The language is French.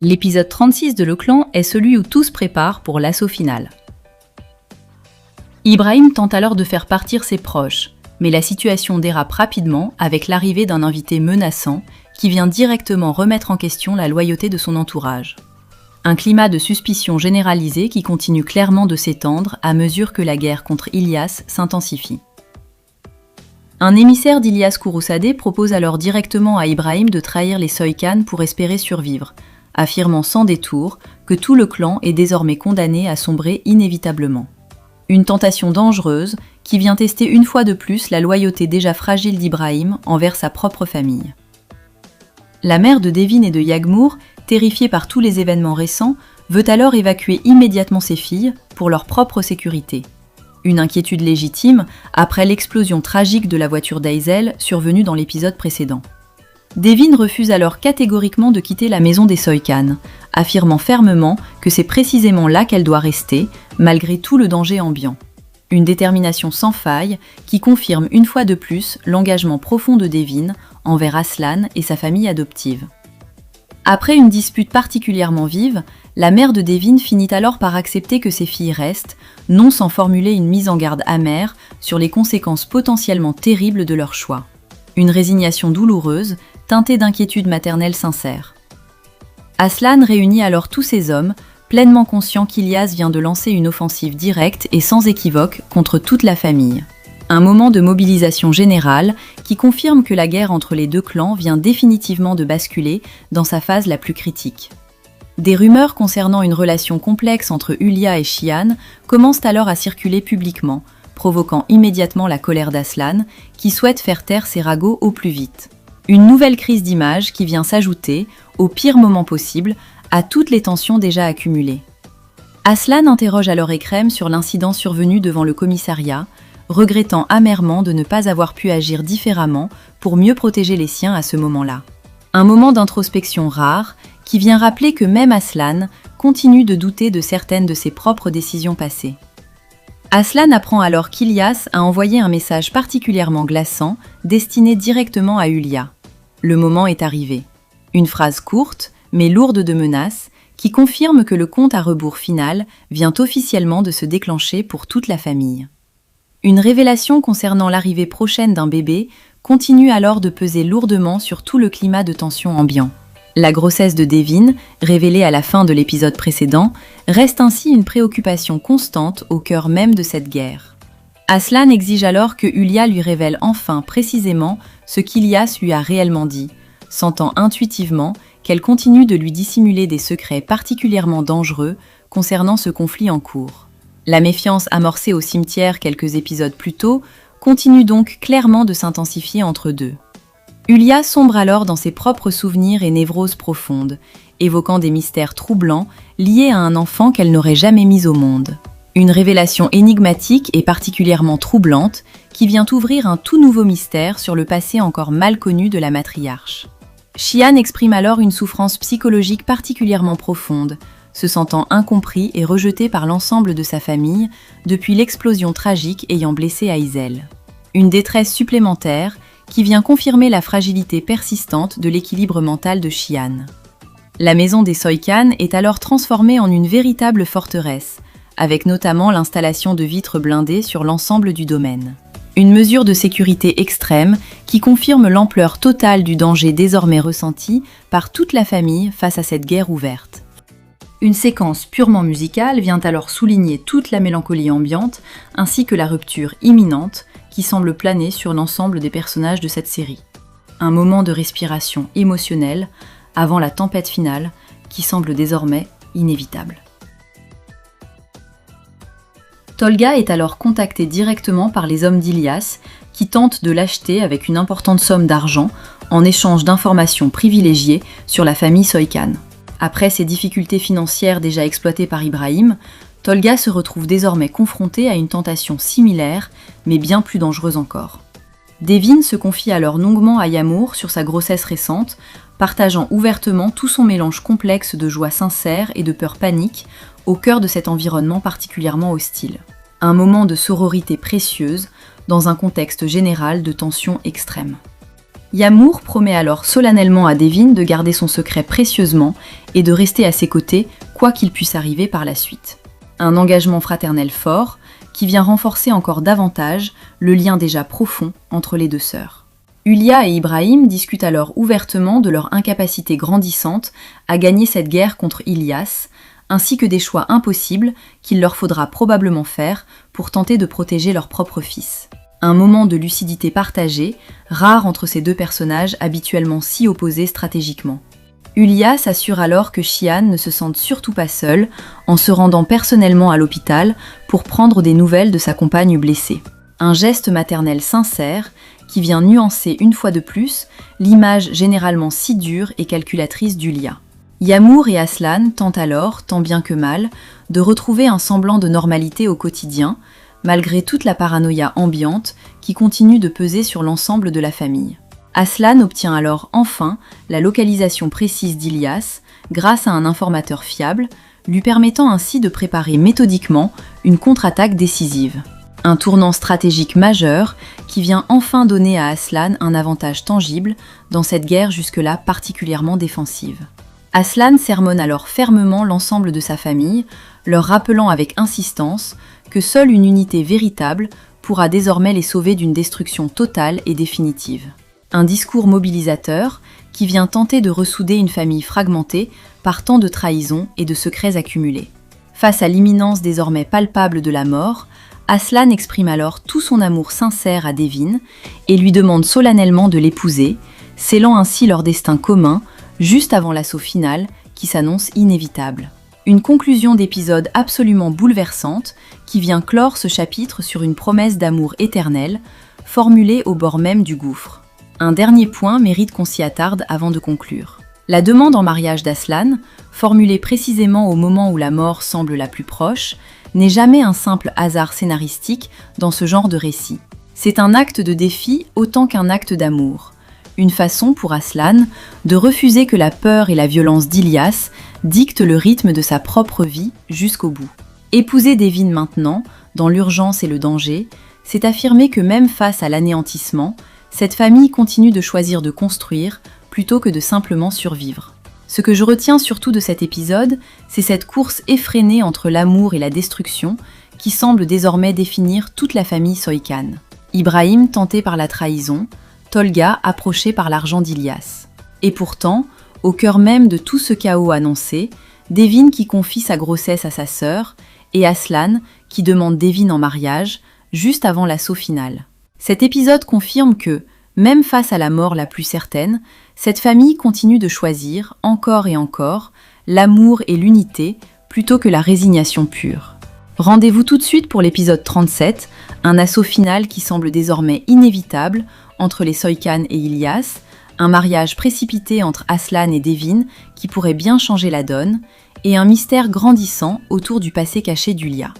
L'épisode 36 de Le Clan est celui où tout se prépare pour l'assaut final. Ibrahim tente alors de faire partir ses proches, mais la situation dérape rapidement avec l'arrivée d'un invité menaçant qui vient directement remettre en question la loyauté de son entourage. Un climat de suspicion généralisée qui continue clairement de s'étendre à mesure que la guerre contre Ilyas s'intensifie. Un émissaire d'Ilyas Kouroussadeh propose alors directement à Ibrahim de trahir les Soykan pour espérer survivre, affirmant sans détour que tout le clan est désormais condamné à sombrer inévitablement. Une tentation dangereuse qui vient tester une fois de plus la loyauté déjà fragile d'Ibrahim envers sa propre famille. La mère de Devin et de Yagmour, terrifiée par tous les événements récents, veut alors évacuer immédiatement ses filles pour leur propre sécurité. Une inquiétude légitime après l'explosion tragique de la voiture d'Aizel survenue dans l'épisode précédent. Devin refuse alors catégoriquement de quitter la maison des Soykan, affirmant fermement que c'est précisément là qu'elle doit rester, malgré tout le danger ambiant. Une détermination sans faille qui confirme une fois de plus l'engagement profond de Devin envers Aslan et sa famille adoptive. Après une dispute particulièrement vive, la mère de Devin finit alors par accepter que ses filles restent, non sans formuler une mise en garde amère sur les conséquences potentiellement terribles de leur choix. Une résignation douloureuse, teintée d'inquiétude maternelle sincère. Aslan réunit alors tous ses hommes, pleinement conscient qu'Ilyas vient de lancer une offensive directe et sans équivoque contre toute la famille. Un moment de mobilisation générale qui confirme que la guerre entre les deux clans vient définitivement de basculer dans sa phase la plus critique. Des rumeurs concernant une relation complexe entre Ulya et Shihan commencent alors à circuler publiquement, provoquant immédiatement la colère d'Aslan, qui souhaite faire taire ses ragots au plus vite. Une nouvelle crise d'image qui vient s'ajouter, au pire moment possible, à toutes les tensions déjà accumulées. Aslan interroge alors Ekrem sur l'incident survenu devant le commissariat, regrettant amèrement de ne pas avoir pu agir différemment pour mieux protéger les siens à ce moment-là. Un moment d'introspection rare qui vient rappeler que même Aslan continue de douter de certaines de ses propres décisions passées. Aslan apprend alors qu'Ilyas a envoyé un message particulièrement glaçant destiné directement à Ulya. Le moment est arrivé. Une phrase courte, mais lourde de menaces, qui confirme que le compte à rebours final vient officiellement de se déclencher pour toute la famille. Une révélation concernant l'arrivée prochaine d'un bébé continue alors de peser lourdement sur tout le climat de tension ambiant. La grossesse de Devin, révélée à la fin de l'épisode précédent, reste ainsi une préoccupation constante au cœur même de cette guerre. Aslan exige alors que Ulya lui révèle enfin précisément ce qu'Ilyas lui a réellement dit, sentant intuitivement qu'elle continue de lui dissimuler des secrets particulièrement dangereux concernant ce conflit en cours. La méfiance amorcée au cimetière quelques épisodes plus tôt continue donc clairement de s'intensifier entre deux. Ulya sombre alors dans ses propres souvenirs et névroses profondes, évoquant des mystères troublants liés à un enfant qu'elle n'aurait jamais mis au monde. Une révélation énigmatique et particulièrement troublante qui vient ouvrir un tout nouveau mystère sur le passé encore mal connu de la matriarche. Shihan exprime alors une souffrance psychologique particulièrement profonde, se sentant incompris et rejeté par l'ensemble de sa famille depuis l'explosion tragique ayant blessé Aizel. Une détresse supplémentaire qui vient confirmer la fragilité persistante de l'équilibre mental de Shihan. La maison des Soykan est alors transformée en une véritable forteresse, avec notamment l'installation de vitres blindées sur l'ensemble du domaine. Une mesure de sécurité extrême qui confirme l'ampleur totale du danger désormais ressenti par toute la famille face à cette guerre ouverte. Une séquence purement musicale vient alors souligner toute la mélancolie ambiante ainsi que la rupture imminente qui semble planer sur l'ensemble des personnages de cette série. Un moment de respiration émotionnelle avant la tempête finale qui semble désormais inévitable. Tolga est alors contacté directement par les hommes d'Ilyas qui tentent de l'acheter avec une importante somme d'argent en échange d'informations privilégiées sur la famille Soykan. Après ces difficultés financières déjà exploitées par Ibrahim, Tolga se retrouve désormais confronté à une tentation similaire, mais bien plus dangereuse encore. Devin se confie alors longuement à Yagmour sur sa grossesse récente, partageant ouvertement tout son mélange complexe de joie sincère et de peur panique au cœur de cet environnement particulièrement hostile. Un moment de sororité précieuse dans un contexte général de tension extrême. Yağmur promet alors solennellement à Devin de garder son secret précieusement et de rester à ses côtés, quoi qu'il puisse arriver par la suite. Un engagement fraternel fort qui vient renforcer encore davantage le lien déjà profond entre les deux sœurs. Hülya et Ibrahim discutent alors ouvertement de leur incapacité grandissante à gagner cette guerre contre İlyas, ainsi que des choix impossibles qu'il leur faudra probablement faire pour tenter de protéger leur propre fils. Un moment de lucidité partagée, rare entre ces deux personnages habituellement si opposés stratégiquement. Hülya s'assure alors que Cihan ne se sente surtout pas seule en se rendant personnellement à l'hôpital pour prendre des nouvelles de sa compagne blessée. Un geste maternel sincère qui vient nuancer une fois de plus l'image généralement si dure et calculatrice d'Hülya. Yağmur et Aslan tentent alors, tant bien que mal, de retrouver un semblant de normalité au quotidien, malgré toute la paranoïa ambiante qui continue de peser sur l'ensemble de la famille. Aslan obtient alors enfin la localisation précise d'Ilyas grâce à un informateur fiable, lui permettant ainsi de préparer méthodiquement une contre-attaque décisive. Un tournant stratégique majeur qui vient enfin donner à Aslan un avantage tangible dans cette guerre jusque-là particulièrement défensive. Aslan sermonne alors fermement l'ensemble de sa famille, leur rappelant avec insistance que seule une unité véritable pourra désormais les sauver d'une destruction totale et définitive. Un discours mobilisateur qui vient tenter de ressouder une famille fragmentée par tant de trahisons et de secrets accumulés. Face à l'imminence désormais palpable de la mort, Aslan exprime alors tout son amour sincère à Devin et lui demande solennellement de l'épouser, scellant ainsi leur destin commun juste avant l'assaut final qui s'annonce inévitable. Une conclusion d'épisode absolument bouleversante qui vient clore ce chapitre sur une promesse d'amour éternel, formulée au bord même du gouffre. Un dernier point mérite qu'on s'y attarde avant de conclure. La demande en mariage d'Aslan, formulée précisément au moment où la mort semble la plus proche, n'est jamais un simple hasard scénaristique dans ce genre de récit. C'est un acte de défi autant qu'un acte d'amour. Une façon pour Aslan de refuser que la peur et la violence d'Ilyas dictent le rythme de sa propre vie jusqu'au bout. Épouser Devin maintenant, dans l'urgence et le danger, c'est affirmer que même face à l'anéantissement, cette famille continue de choisir de construire plutôt que de simplement survivre. Ce que je retiens surtout de cet épisode, c'est cette course effrénée entre l'amour et la destruction qui semble désormais définir toute la famille Soykan. Ibrahim tenté par la trahison, Tolga approché par l'argent d'Ilyas. Et pourtant, au cœur même de tout ce chaos annoncé, Devin qui confie sa grossesse à sa sœur et Aslan qui demande Devin en mariage juste avant l'assaut final. Cet épisode confirme que, même face à la mort la plus certaine, cette famille continue de choisir, encore et encore, l'amour et l'unité plutôt que la résignation pure. Rendez-vous tout de suite pour l'épisode 37, un assaut final qui semble désormais inévitable entre les Soykan et Ilyas, un mariage précipité entre Aslan et Devin qui pourrait bien changer la donne, et un mystère grandissant autour du passé caché d'Hülya.